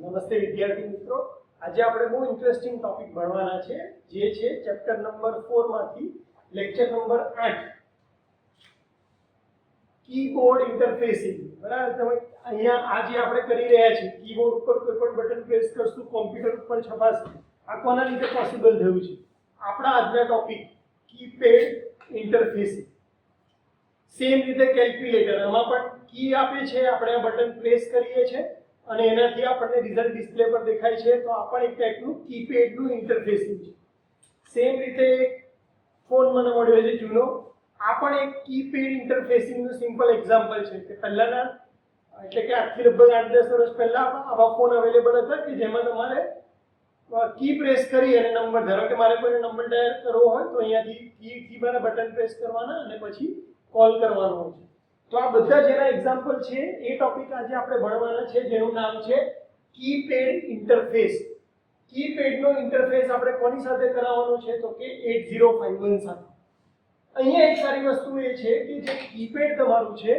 નમસ્તે વિદ્યાર્થી મિત્રો, આજે આપણે બહુ ઇન્ટરેસ્ટિંગ ટોપિક ભણવાના છે જે છે ચેપ્ટર નંબર 4 માંથી લેક્ચર નંબર 8 કીબોર્ડ ઇન્ટરફેસિંગ. બરાબર, તમે અહીંયા આજે આપણે કરી રહ્યા છીએ કીબોર્ડ ઉપર કોઈ પણ બટન પ્રેસ કરશું કોમ્પ્યુટર ઉપર છપાશે. આ કોના લીધે પોસિબલ થયું છે? આપણા આજના ટોપિક કીપેડ ઇન્ટરફેસિંગ. સેમ રીતે કેલ્ક્યુલેટર, આમાં પણ કી આપે છે, આપણે આ બટન પ્રેસ કરીએ છીએ અને એનાથી આપણને રિઝલ્ટ ડિસ્પ્લે પર દેખાય છે. તો આ પણ એક ટાઈપનું કીપેડનું ઇન્ટરફેસિંગ છે. સેમ રીતે ફોન મને મળ્યો છે જૂનો, આ પણ એક કીપેડ ઇન્ટરફેસિંગનું સિમ્પલ એક્ઝામ્પલ છે કે પહેલાના એટલે કે આજથી લગભગ 8-10 વર્ષ પહેલા આવા ફોન અવેલેબલ હતા કે જેમાં તમારે કી પ્રેસ કરી અને નંબર, ધારો કે મારે કોઈને નંબર ડાયલ કરવો હોય તો અહીંયાથી કી મારે બટન પ્રેસ કરવાના અને પછી કોલ કરવાનો હોય છે. તો આ બધા જેના એક્ઝામ્પલ છે એ ટોપિક આજે આપણે ભણવાના છે જેનું નામ છે કીપેડ ઇન્ટરફેસ. કીપેડનો ઇન્ટરફેસ આપણે કોની સાથે કરાવવાનો છે તો કે 8051 સાથે. અહીંયા એક સારી વસ્તુ એ છે કે જે કીપેડ તમારું છે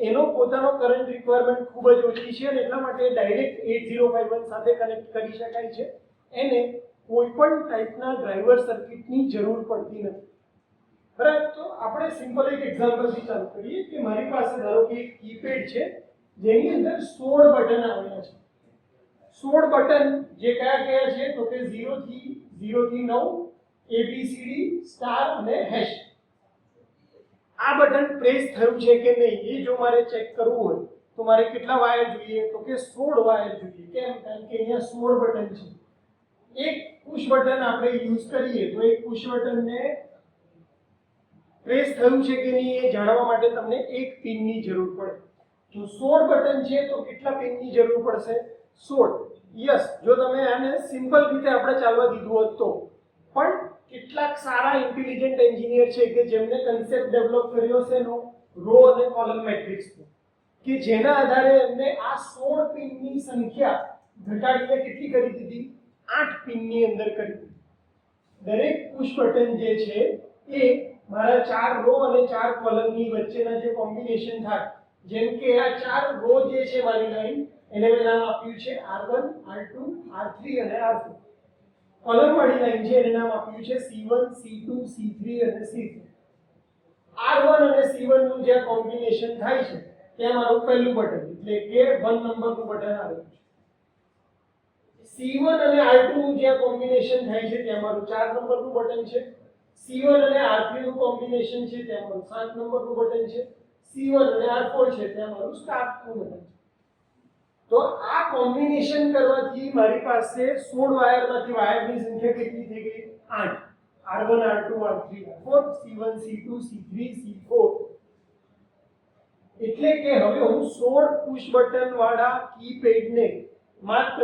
એનો પોતાનો કરંટ રિક્વાયરમેન્ટ ખૂબ જ ઓછી છે અને એટલા માટે ડાયરેક્ટ 8051 સાથે કનેક્ટ કરી શકાય છે. એને કોઈ પણ ટાઈપના ડ્રાઈવર સર્કિટની જરૂર પડતી નથી. બરાબર, તો આપણે સિમ્પલ એક એક્ઝામ્પલથી ચાલુ કરીએ કે મારી પાસે ધારો કે એક કીપેડ છે જેની અંદર 16 બટન આવેલા છે. 16 બટન જે કયા કયા છે તો કે 0 થી 9 ABCD સ્ટાર અને હેશ. આ બટન પ્રેસ થયું છે કે નહીં એ જો મારે ચેક કરવું હોય તો મારે કેટલા વાયર જોઈએ તો કે 16 વાયર જોઈએ. કેમ? કારણ કે અહીંયા 16 બટન છે. એક પુશ બટન આપણે યુઝ કરીએ તો એક પુશ બટનને પ્રેસ થયું છે કે નહીં એ જાણવા માટે તમને એક પિનની જરૂર પડે. જો 16 બટન છે તો કેટલા પિનની જરૂર પડશે? 16. યસ, જો તમે આને સિમ્પલ રીતે આપણે ચાલવા દીધું હોત તો. પણ કેટલાક સારા ઇન્ટેલિજન્ટ એન્જિનિયર છે કે જેમને કન્સેપ્ટ ડેવલપ કર્યો છે નો રો અને કોલમ મેટ્રિક્સનો, કે જેના આધારે એમને આ 16 પિનની સંખ્યા ઘટાડીને કેટલી કરી દીધી? 8 પિનની અંદર કરી દીધી. દરેક પુશ બટન જે છે એ મારા 4 રો અને 4 કોલમની વચ્ચેના જે કોમ્બિનેશન થાય, જેમ કે આ 4 રો જે છે મારી લાઈન એને મેં નામ આપ્યું છે R1 R2 R3 અને R4. કોલમ વાળી લાઈન છે એને નામ આપ્યું છે C1 C2 C3 અને C4. R1 અને C1 નું જે કોમ્બિનેશન થાય છે ત્યાં મારું પહેલું બટન એટલે કે 1 નંબરનું બટન આવેલું છે. C1 અને R2 નું જે કોમ્બિનેશન થાય છે ત્યાં મારું 4 નંબરનું બટન છે. C1 અને R3 નું કોમ્બિનેશન છે ત્યાં મારું 7 નંબરનું બટન છે. C1 અને R4 છે ત્યાં મારું સ્ટાર્ટનું બટન છે. તો આ કોમ્બિનેશન કરવાથી મારી પાસે 16 વાયરમાંથી વાયરની સંખ્યા કેટલી થઈ ગઈ? 8. R1 R2 R3 R4 C1 C2 C3 C4. એટલે કે હવે હું 16 પુશ બટન વાળા કીપેડને માત્ર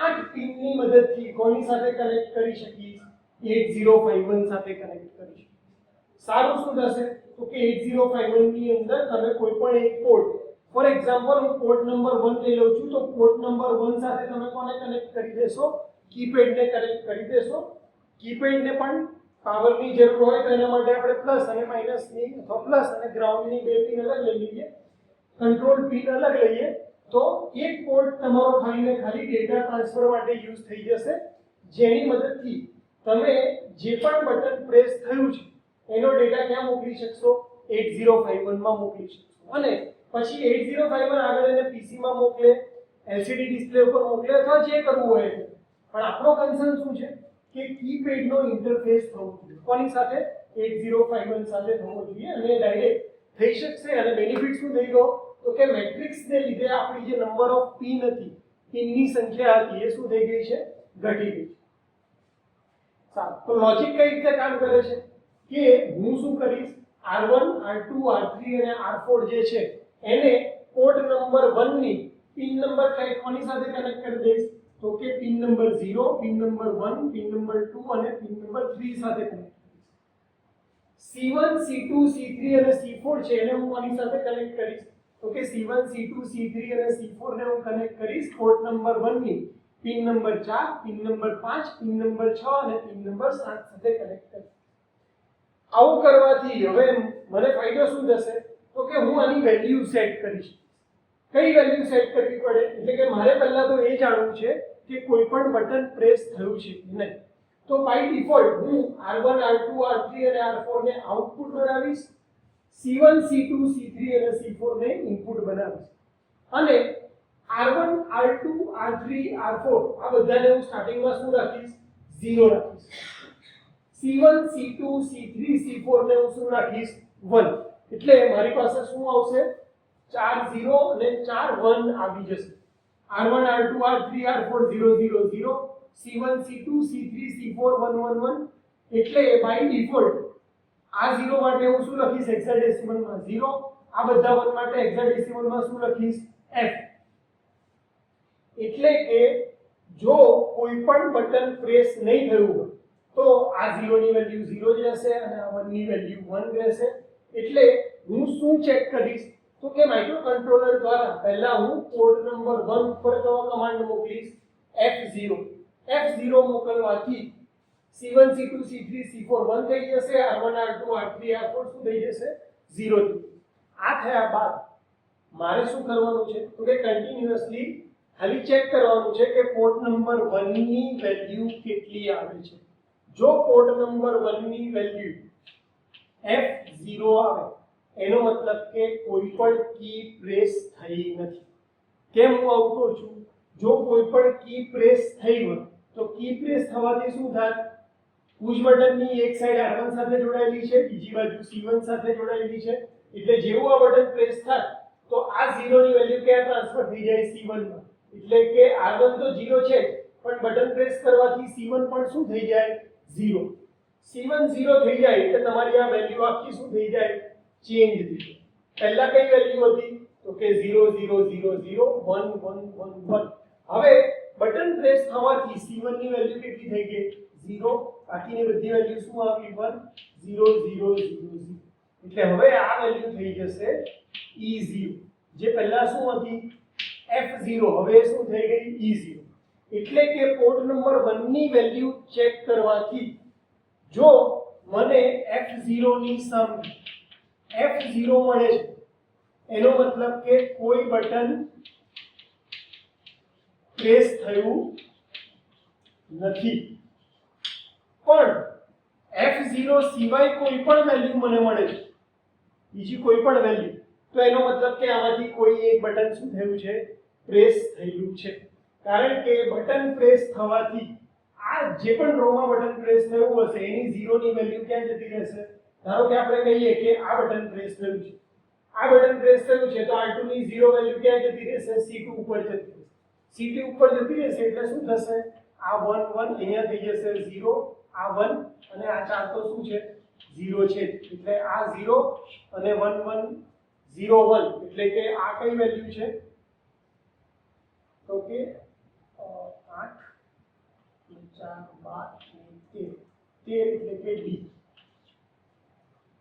8 પિનની મદદથી કોની સાથે કનેક્ટ કરી શકીશ? 8051 સાથે કનેક્ટ કરી શકીશ. સારું શું થશે તો કે 8051 ની અંદર તમે કોઈ પણ એક પોર્ટ, ફોર એક્ઝામ્પલ હું પોર્ટ નંબર 1 લઈ લઉં છું તો પોર્ટ નંબર 1 સાથે તમે કોને કનેક્ટ કરી દેશો? કીપેડને કનેક્ટ કરી દેશો. કીપેડને પણ પાવરની જરૂર હોય તો એના માટે આપણે પ્લસ અને માઈનસની અથવા પ્લસ અને ગ્રાઉન્ડની બે પિન અલગ લઈ લઈએ, કંટ્રોલ પિન અલગ લઈએ તો એક પોર્ટ તમારો ખાલી ને ખાલી ડેટા ટ્રાન્સફર માટે યુઝ થઈ જશે, જેની મદદથી તમે જે પણ બટન પ્રેસ થયું છે એનો ડેટા ક્યાં મોકલી શકશો? 8051 માં મોકલી શકશો. અને પછી 8051 આગળ એને PC માં મોકલે, LCD ડિસ્પ્લે ઉપર મોકલે અથવા જે કરવું હોય. પણ આપણો કન્સર્ન શું છે કે કીપેડનો ઇન્ટરફેસ થવો જોઈએ. કોની સાથે? 8051 સાથે થવો જોઈએ અને ડાયરેક્ટ થઈ શકશે. અને બેનિફિટ શું થઈ ગયો તો કે મેટ્રિક્સને લીધે આપણી જે નંબર ઓફ પિન હતી, પિનની સંખ્યા હતી એ શું થઈ ગઈ છે? ઘટી ગઈ છે. સારું, તો લોજિક કઈ રીતે કામ કરે છે કે હું શું કરીશ? R1 R2 R3 અને R4 જે છે એને પોર્ટ નંબર 1 ની પિન નંબર કોની સાથે કનેક્ટ કરી દઈશ તો કે pin number 0, pin number 1, pin number 2 અને પિન નંબર 3 સાથે કનેક્ટ કરીશ. C1 C2 C3 અને C4 છે એને હું કોની સાથે કનેક્ટ કરીશ તો કે C1 C2 C3 અને C4 ને હું કનેક્ટ કરીશ પોર્ટ નંબર 1 ની pin number 4, pin number 5, pin number 6 અને પિન નંબર 7 સાથે કનેક્ટ કરીશ. આવું કરવાથી હવે મને ફાયદો શું થશે તો કે હું આની વેલ્યુ સેટ કરીશ. કઈ વેલ્યુ સેટ કરવી પડે? એટલે કે મારે પહેલા તો એ જાણવું છે કે કોઈ પણ બટન પ્રેસ થયું છે કે નહીં. તો બાય ડિફોલ્ટ હું R1 R2 R3 અને R4 ને આઉટપુટ બનાવીશ, C1 C2 C3 અને C4 ને ઇનપુટ બનાવીશ, અને R1 R2 R3 R4 આ બધાને હું સ્ટાર્ટિંગમાં શું રાખીશ? 0 રાખીશ. C1 C2 C3 C4 ને હું શું રાખીશ? 1. એટલે મારી પાસે શું આવશે? 4 0 અને 4 1 આવી જશે. R1 R2 R3 R4 0 0 0, C1 C2 C3 C4 1 1 1. એટલે બાય ડિફોલ્ટ આ 0 માટે હું શું લખીશ? હેક્સાડેસિમલ માં 0. આ બધા 1 માટે હેક્સાડેસિમલ માં શું લખીશ? F. એટલે કે જો કોઈ પણ બટન પ્રેસ નહીં થયું હોય તો આ 0 ની વેલ્યુ 0 જ રહેશે અને આ 1 ની વેલ્યુ 1 રહેશે. એટલે હું શું ચેક કરીશ? તો કે માઇક્રોકન્ટ્રોલર દ્વારા પહેલા હું પોર્ટ નંબર 1 પર કયો કમાન્ડ મોકલીશ? F0. F0 મોકલવાથી C1 C2 C3 C4 1 થઈ જશે, R1 R2 R3 R4 શું થઈ જશે? 0 થઈ. આ થયા બાદ મારે શું કરવાનું છે? તો કે કન્ટિન્યુઅસલી ખાલી ચેક કરવાનું છે કે પોર્ટ નંબર 1 ની વેલ્યુ કેટલી આવે છે. જો પોર્ટ નંબર 1 ની વેલ્યુ F0 આવે એનો મતલબ કે કોઈ પણ કી પ્રેસ થઈ નથી. કેમ હું આવું કહું છું? જો કોઈ પણ કી પ્રેસ થઈ હોય તો કી પ્રેસ થવાથી શું થાય? પુશ બટનની એક સાઈડ R1 સાથે જોડાયેલી છે, બીજી બાજુ C1 સાથે જોડાયેલી છે. એટલે જેવું આ બટન પ્રેસ થાય તો આ 0 ની વેલ્યુ ક્યાં ટ્રાન્સફર થઈ જાય? C1 માં. એટલે કે R1 તો 0 છે પણ બટન પ્રેસ કરવાથી C1 પણ શું થઈ જાય? 0. C1 0 થઈ જાય એટલે તમારી આ વેલ્યુ આખી શું થઈ જાય? ચેન્જ થઈ જાય. પહેલા કઈ વેલ્યુ હતી? તો કે 0 0 0 0 1 1 1 1. હવે બટન પ્રેસ થવાથી C1 ની વેલ્યુ કેટલી થઈ ગઈ? 0. બાકીની બધી વેલ્યુ શું આવી? 1 0 0 0 0. એટલે હવે આ વેલ્યુ થઈ જશે E0. જે પહેલા શું હતી? F0. હવે શું થઈ ગઈ? E0. એટલે કે પોર્ટ નંબર 1 ની વેલ્યુ ચેક કરવાથી જો મને F0 ની સમ F0 મળે છે એનો મતલબ કે કોઈ બટન પ્રેસ થયું નથી. પણ F0 સિવાય કોઈ પણ વેલ્યુ મને મળે છે, બીજી કોઈ પણ વેલ્યુ, તો એનો મતલબ કે આમાંથી કોઈ એક બટન શું થયું છે? પ્રેસ થયેલું છે. કારણ કે બટન પ્રેસ થવાથી આ જે પણ રોમાં બટન પ્રેસ થયું હશે એની 0 ની વેલ્યુ ક્યાં જતી રહેશે? ધારો કે આપણે કહીએ કે આ બટન પ્રેસ થયું છે, આ બટન પ્રેસ થયું છે તો R2 ની 0 વેલ્યુ ક્યાં જતી રહેશે? C2 ઉપર જતી રહેશે. C2 ઉપર જતી રહેશે એટલે શું થશે? આ 1 1 અહીંયા થઈ જશે 0, આ 1 અને આ 4 તો શું છે? 0 છે. એટલે આ 0 અને 1 1 0 1 એટલે કે આ કઈ વેલ્યુ છે? તો કે 8 4 12 13 એટલે કે D.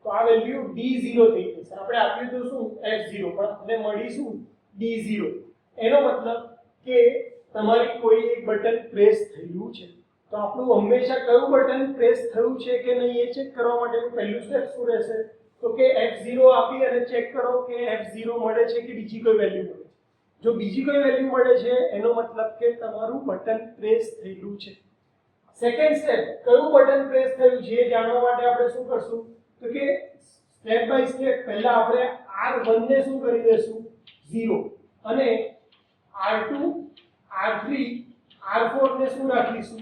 તો આ વેલ્યુ D0 થઈ જશે. આપણે આપ્યું તો શું? F0 પણ આપણે મળી શું? D0. એનો મતલબ કે તમારી કોઈ એક બટન પ્રેસ થયું છે. તો આપણું હંમેશા કયું બટન પ્રેસ થયું છે કે નહીં એ ચેક કરવા માટેનું પહેલું સ્ટેપ શું રહેશે? તો કે F0 આપી અને ચેક કરો કે F0 મળે છે કે બીજી કોઈ વેલ્યુ મળે છે. જો બીજી કોઈ વેલ્યુ મળે છે એનો મતલબ કે તમારું બટન પ્રેસ થયેલું છે. સેકન્ડ સ્ટેપ, કયું બટન પ્રેસ થયું છે એ જાણવા માટે આપણે શું કરશું? તો કે સ્ટેપ બાય સ્ટેપ પહેલા આપણે R1 ને શું કરી દેશું? 0 અને R2 R3 R4 ને શું રાખીશું?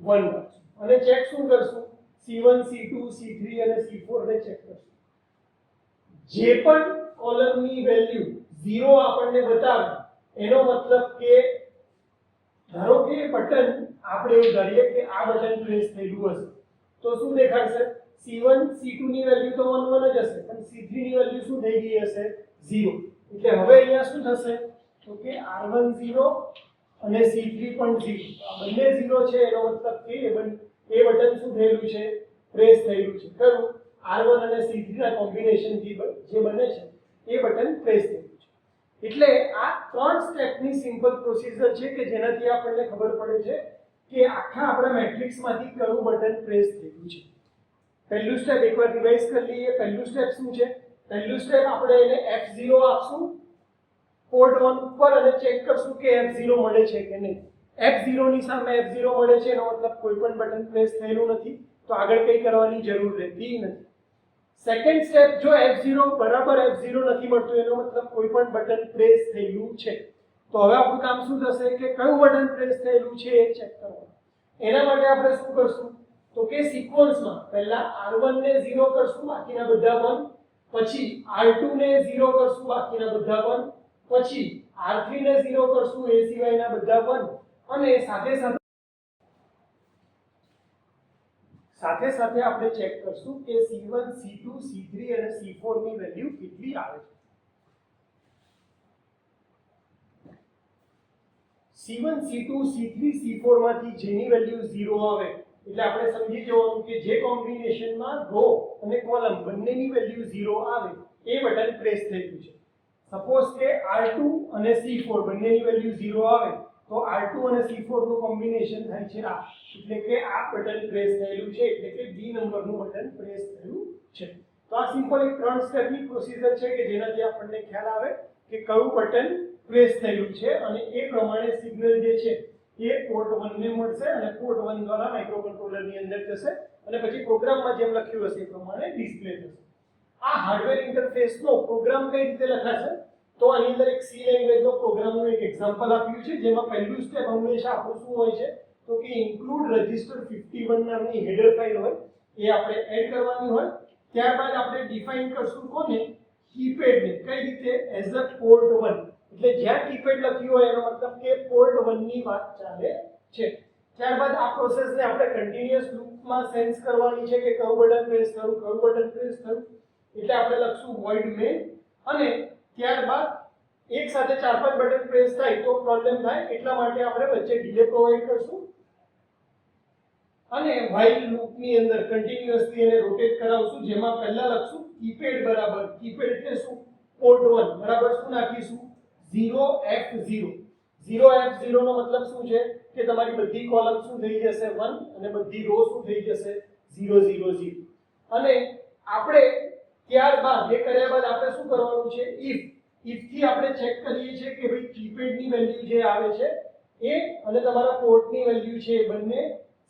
1 રાખીશું અને ચેક શું કરશું? C1 C2 C3 અને C4 ને ચેક કરશું. જે પણ કોલમની વેલ્યુ 0 આપણને બતાવે એનો મતલબ કે ધારો કે બટન આપણે એવું ધારીએ કે આ બટન પ્રેસ થયેલું હશે તો શું દેખાડશે? C1 C2 ની વેલ્યુ તો 1 1 જ હશે પણ C3 ની વેલ્યુ શું થઈ ગઈ હશે? 0. એટલે હવે અહીંયા શું થશે? તો કે R1 0 અને C3 પણ 0. આ બંને 0 છે એનો મતલબ કે એ બટન શું થયેલું છે? પ્રેસ થયેલું છે. કયું? R1 અને C3 ના કોમ્બિનેશન થી જે બને છે એ બટન પ્રેસ થયેલું છે. એટલે આ ત્રણ સ્ટેપની સિમ્પલ પ્રોસીજર છે કે જેનાથી આપણને ખબર પડે છે કે આખા આપણા મેટ્રિક્સમાંથી કયું બટન પ્રેસ થયેલું છે. પહેલું સ્ટેપ એકવાર રિવાઇઝ કરી લઈએ. પહેલું સ્ટેપ શું છે? પહેલું સ્ટેપ આપણે એને F0 આપશું પોર્ટ 1 ઉપર અને ચેક કરશું કે F0 મળે છે કે નહીં. F0 ની સામે F0 મળે છે એનો મતલબ કોઈ પણ બટન પ્રેસ થયેલું નથી, તો આગળ કંઈ કરવાની જરૂર રહેતી નથી. સેકન્ડ સ્ટેપ, જો F0 બરાબર F0 નથી મળતું એનો મતલબ કોઈ પણ બટન પ્રેસ થયેલું છે. તો હવે આપણું કામ શું થશે કે કયું બટન પ્રેસ થયેલું છે એ ચેક કરવાનું. એના માટે આપણે શું કરશું તો કે સિક્વન્સમાં પહેલા R1 ને 0 કરશું, બાકીના બધા 1, પછી R2 ને 0 કરશું, બાકીના બધા 1, પછી R3 ને 0 કરશું, એ સિવાયના બધા 1, અને સાથે સાથે આપણે ચેક કરશું કે C1 C2 C3 અને C4 ની વેલ્યુ કેટલી આવે છે. C1 C2 C3 C4 માંથી જેની વેલ્યુ 0 આવે એટલે આપણે સમજી જવાનું કે જે કોમ્બિનેશનમાં રો અને કોલમ બંનેની વેલ્યુ 0 આવે એ બટન પ્રેસ થયેલું છે. સપોઝ કે R2 અને C4 બંનેની વેલ્યુ 0 આવે તો R2 અને C4 નું કોમ્બિનેશન થાય છે આ, એટલે કે આ બટન પ્રેસ થયેલું છે, એટલે કે B નંબરનું બટન પ્રેસ થયેલું છે. તો આ સિમ્પલ એક 3 સ્ટેપની પ્રોસીજર છે કે જેનાથી આપણને ખ્યાલ આવે કે કયું બટન પ્રેસ થયેલું છે અને એ પ્રમાણે સિગ્નલ જે છે એ પોર્ટ 1 ને મળશે અને પોર્ટ 1 દ્વારા માઇક્રોકન્ટ્રોલરની અંદર જશે અને પછી પ્રોગ્રામમાં જેમ લખ્યું હશે એ પ્રમાણે ડિસ્પ્લે થશે. આ હાર્ડવેર ઇન્ટરફેસનો પ્રોગ્રામ કઈ રીતે લખાશે તો આની અંદર એક C લેંગ્વેજનો પ્રોગ્રામનું એક એક્ઝામ્પલ આપ્યું છે, જેમાં પહેલું સ્ટેપ હંમેશા આપણું શું હોય છે તો કે ઇન્ક્લુડ રજિસ્ટર 51 નામની હેડર ફાઇલ હોય એ આપણે એડ કરવાની હોય. ત્યારબાદ આપણે ડિફાઇન કરશું કોને કીપેડને, કઈ રીતે એઝ અ પોર્ટ 1, એટલે જ્યાં કીપેડ લખ્યું હોય એનો મતલબ કે પોર્ટ 1 ની વાત ચાલે છે. ત્યારબાદ આ પ્રોસેસને આપણે કન્ટિન્યુઅસ લૂપમાં સેન્સ કરવાની છે કે કયું બટન પ્રેસ થયું કયું બટન પ્રેસ થયું, એટલે આપણે લખશું void main અને ત્યારબાદ એક સાથે 4-5 બટન પ્રેસ થાય તો પ્રોબ્લેમ થાય એટલા માટે આપણે વચ્ચે ડિલે પ્રોવાઈડ કરશું અને while લૂપ ની અંદર કન્ટિન્યુઅસલી એને રોટેટ કરાવશું, જેમાં પહેલા લખશું કીપેડ બરાબર, કીપેડ એટલે શું પોર્ટ 1 બરાબર શું નાખીશું 0F0. 0F0 નો મતલબ શું છે કે તમારી બધી કોલમ શું થઈ જશે 1 અને બધી રો શું થઈ જશે 0 0 0. અને આપણે ત્યારબાદ એ કર્યા બાદ આપણે શું કરવાનું છે if થી આપણે ચેક કરીએ છીએ કે ભાઈ કીપેડ ની વેલ્યુ જે આવે છે એ અને તમારા પોર્ટ ની વેલ્યુ છે એ બંને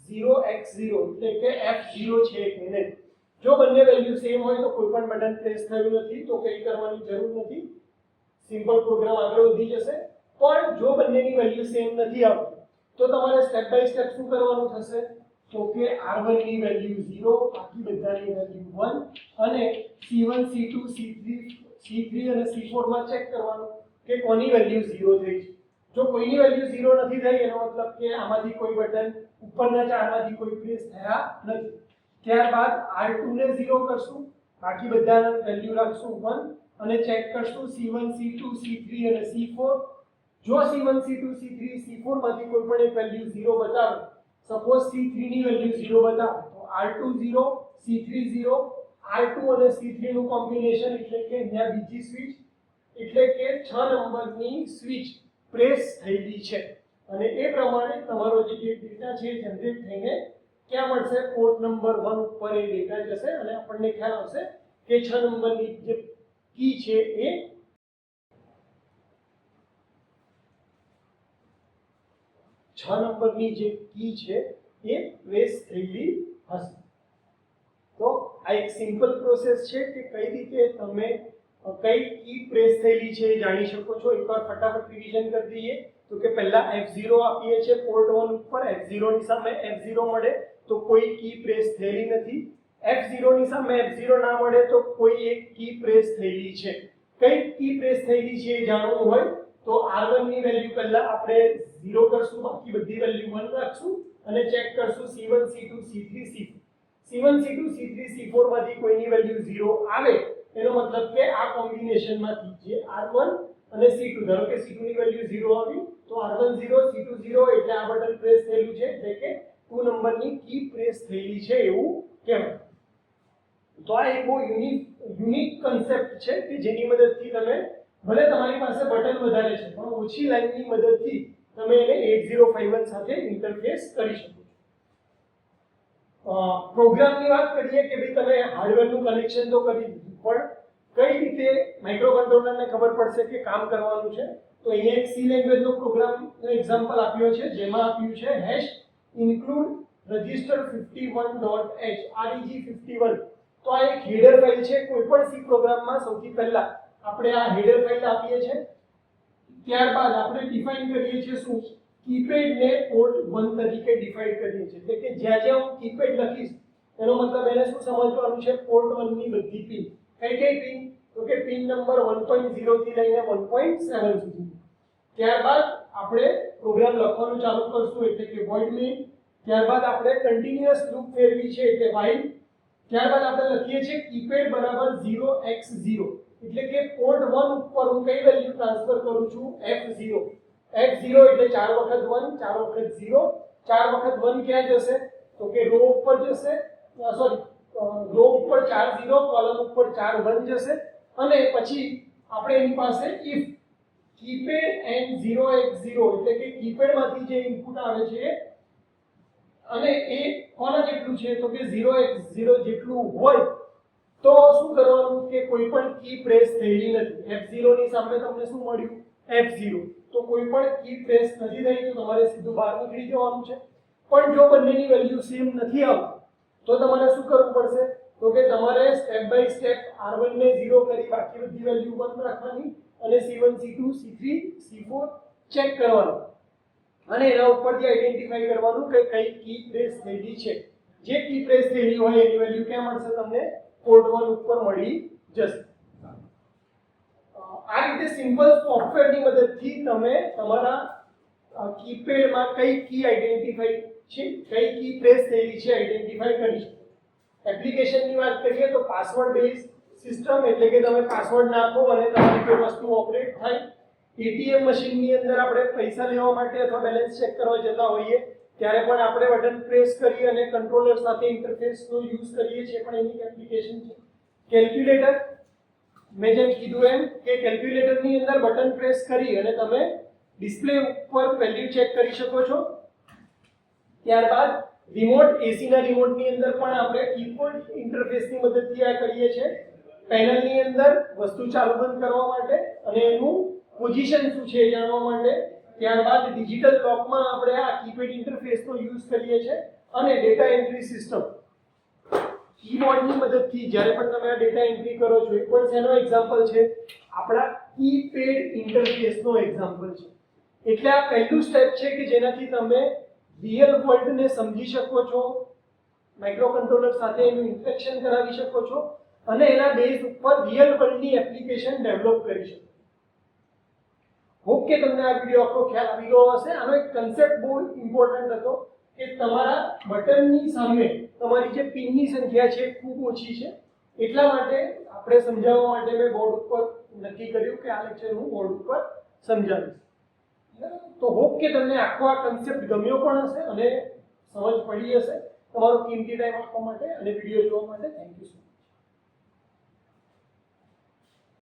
0x0 એટલે કે F0 છે કે નહીં. જો બંને વેલ્યુ સેમ હોય તો કોઈ પણ બટન પ્રેસ થયું નથી, તો કંઈ કરવાની જરૂર નથી, સિમ્પલ પ્રોગ્રામ આગળ વધી જશે. પણ જો બંનેની વેલ્યુ સેમ નથી આવતી તો તમારે સ્ટેપ બાય સ્ટેપ શું કરવાનું થશે તો કે R1 ની વેલ્યુ 0, બાકી બધાની વેલ્યુ 1 અને C1 C2 C3 અને C4 માં ચેક કરવાનું કે કોની વેલ્યુ 0 થઈ છે. જો કોઈની વેલ્યુ 0 નથી થઈ એનો મતલબ કે આમાંથી કોઈ બટન ઉપરના ચારમાંથી કોઈ પ્રેસ થયા નથી. ત્યારબાદ R2 ને 0 કરશું, બાકી બધાની વેલ્યુ રાખશું 1 અને ચેક કરશું C1 C2 C3 અને C4. જો C1 C2 C3 C4 માંથી કોઈ પણ એક વેલ્યુ 0 બતાવે, સપોઝ C3 ની વેલ્યુ 0 બતાવે તો R2 0 C3 0, R2 અને C3 નું કોમ્બિનેશન એટલે કે અહીંયા બીજી સ્વિચ એટલે કે 6 નંબરની સ્વિચ પ્રેસ થયેલી છે અને એ પ્રમાણે તમારો જે ડેટા છે જનરેટ થઈને ક્યાં મળશે પોર્ટ નંબર 1 ઉપર એ ડેટા જશે અને આપણને ખ્યાલ આવશે કે 6 નંબરની જે કી છે એ 6 નંબરની જે કી છે એ પ્રેસ થયેલી હશે. તો આ એક સિમ્પલ પ્રોસેસ છે કે કઈ રીતે તમે કઈ કી પ્રેસ થયેલી છે જાણી શકો છો. એકવાર ફટાફટ રિવિઝન કરી દઈએ તો કે પહેલા F0 આપીએ છીએ પોર્ટ 1 ઉપર, F0 ની સામે F0 મળે તો કોઈ કી પ્રેસ થયેલી નથી, F0 ની સામે F0 ના મળે તો કોઈ એક કી પ્રેસ થયેલી છે. કઈ કી પ્રેસ થયેલી છે એ જાણવું હોય તો R1 ની વેલ્યુ પહેલા આપણે 0 કરશું, બાકી બધી વેલ્યુ 1 રાખશું અને ચેક કરશું C1 C2 C3 C4. C1 C2 C3 C4 માંથી કોઈની વેલ્યુ 0 આવે એનો મતલબ કે આ કોમ્બિનેશનમાંથી જે R1 અને C2, ધારો કે C2 ની વેલ્યુ 0 આવી તો R1 0 C2 0 એટલે આ બટન પ્રેસ થયેલું છે, એટલે કે 2 નંબરની કી પ્રેસ થયેલી છે એવું કહેવાય. તો આ એક બહુ યુનિક કન્સેપ્ટ છે કે જેની મદદથી તમે ભલે તમારી પાસે બટન વધારે છે પણ ઓછી લાઈનની મદદથી તમે એને 8051 સાથે ઇન્ટરફેસ કરી શકો છો. પ્રોગ્રામની વાત કરીએ કે ભાઈ તમે હાર્ડવેરનું કનેક્શન તો કરી દીધું, પણ કઈ રીતે માઇક્રો કંટ્રોલરને ખબર પડશે કે કામ કરવાનું છે? તો અહીંયા એક સી લેંગ્વેજનો પ્રોગ્રામનો એક્ઝામ્પલ આપ્યો છે, જેમાં આપ્યું છે #include register 51.h reg51. તો આ એક હેડર ફાઇલ છે. કોઈ પણ સી પ્રોગ્રામમાં સૌથી પહેલા આપણે આ હેડર ફાઇલ આપીએ છીએ, ત્યારબાદ આપણે ડિફાઇન કરીએ છીએ શું? કીપેડ ને પોર્ટ 1 તરીકે ડિફાઇન કરીએ છીએ. એટલે કે જ્યાં જ્યાં હું કીપેડ લખીશ એનો મતલબ એને શું સમજવાનું છે? પોર્ટ 1 ની બધી પિન. કઈ કઈ પિન? તો કે પિન નંબર 1.0 થી લઈને 1.7 સુધી. ત્યારબાદ આપણે પ્રોગ્રામ લખવાનું ચાલુ કરશું, એટલે કે void main. ત્યારબાદ આપણે કન્ટિન્યુઅસ લૂપ ફેરવી છે, એટલે while. ત્યારબાદ આપણે લખીએ છીએ કીપેડ બરાબર 0x0, એટલે કે પોર્ટ 1 ઉપર હું કઈ વેલ્યુ ટ્રાન્સફર કરું છું? f0. f0 એટલે 4 વખત 1, 4 વખત 0. 4 વખત 1 ક્યાં જશે? તો કે રો ઉપર જશે. સોરી, રો ઉપર 4 0, કોલમ ઉપર 4 1 જશે. અને પછી આપણે એની પાસે if કીપેડ and 0x0, એટલે કે કીપેડ માંથી જે ઇનપુટ આવે છે અને એ કોના જેટલું છે? તો કે 0x0 જેટલું હોય તો શું કરવાનું? કે કોઈ પણ કી પ્રેસ થયેલી નથી. f0 ની સામે તમને શું મળ્યું? f0. તો કોઈ પણ કી પ્રેસ નથી થઈ તો તમારે સીધું બહાર નીકળી જવાનું છે. પણ જો બંનેની વેલ્યુ સેમ નથી આવતી તો તમારે શું કરવું પડશે? તો કે તમારે સ્ટેપ બાય સ્ટેપ r1 ને 0 કરી બાકી બધી વેલ્યુ 1 રાખવાની અને c1 c2 c3 c4 check કરવાનું અને એના ઉપરથી આઈડેન્ટિફાઈ કરવાનું કે કઈ કી પ્રેસ થયેલી છે. જે કી પ્રેસ થયેલી હોય એની વેલ્યુ ક્યાં મળશે? તમને પોર્ટ 1 ઉપર મળી જશે. આ રીતે સિમ્પલ સોફ્ટવેરની મદદથી તમે તમારા કીપેડમાં કઈ કી આઈડેન્ટિફાઈ છે, કઈ કી પ્રેસ થયેલી છે આઈડેન્ટિફાઈ કરી શકો. એપ્લિકેશનની વાત કરીએ તો પાસવર્ડ બેઝ સિસ્ટમ, એટલે કે તમે પાસવર્ડ નાખો અને તમારી કોઈ વસ્તુ ઓપરેટ થાય. એટીએમ મશીનની અંદર આપણે પૈસા લેવા માટે અથવા બેલેન્સ ચેક કરવા જતા હોઈએ ત્યારે પણ આપણે બટન પ્રેસ કરી અને કંટ્રોલર સાથે ઇન્ટરફેસનો યુઝ કરીએ છીએ, પણ એની એપ્લિકેશન છે. કેલ્ક્યુલેટર, મેં જેમ કીધું એમ કે કેલ્ક્યુલેટરની અંદર બટન પ્રેસ કરી અને તમે ડિસ્પ્લે ઉપર વેલ્યુ ચેક કરી શકો છો. ત્યારબાદ રિમોટ, એસીના રિમોટની અંદર પણ આપણે કીબોર્ડ ઇન્ટરફેસની મદદથી આ કરીએ છીએ. પેનલની અંદર વસ્તુ ચાલુ બંધ કરવા માટે અને એનું પોઝિશન શું છે જાણવા માટે. ત્યારબાદ ડિજિટલ લોકમાં આપણે આ કીપેડ ઇન્ટરફેસનો યુઝ કરીએ છીએ. અને ડેટા એન્ટ્રી સિસ્ટમ, કીબોર્ડની મદદથી જ્યારે પણ તમે આ ડેટા એન્ટ્રી કરો છો, એ પણ શેનો એક્ઝામ્પલ છે? આપણા કીપેડ ઇન્ટરફેસનો એક્ઝામ્પલ છે. એટલે આ પહેલું સ્ટેપ છે કે જેનાથી તમે રિયલ વર્લ્ડને સમજી શકો છો, માઇક્રો કંટ્રોલર સાથે એનું ઇન્ટરેક્શન કરાવી શકો છો અને એના બેઝ ઉપર રિયલ વર્લ્ડની એપ્લિકેશન ડેવલપ કરી શકો. હોપ કે તમને આ વિડિયો આખો ખ્યાલ આવી ગયો હશે. આનો એક કન્સેપ્ટ બહુ ઇમ્પોર્ટન્ટ હતો કે તમારા બટનની સામે તમારી જે પિનની સંખ્યા છે ખૂબ ઓછી છે, એટલા માટે આપણે સમજાવવા માટે મેં બોર્ડ ઉપર નક્કી કર્યું કે આ લેક્ચર હું બોર્ડ ઉપર સમજાવીશ. તો હોપ કે તમને આખો આ કન્સેપ્ટ ગમ્યો પણ હશે અને સમજ પડી હશે. તમારો કિંમતી ટાઈમ આપવા માટે અને વિડિયો જોવા માટે થેન્ક યુ.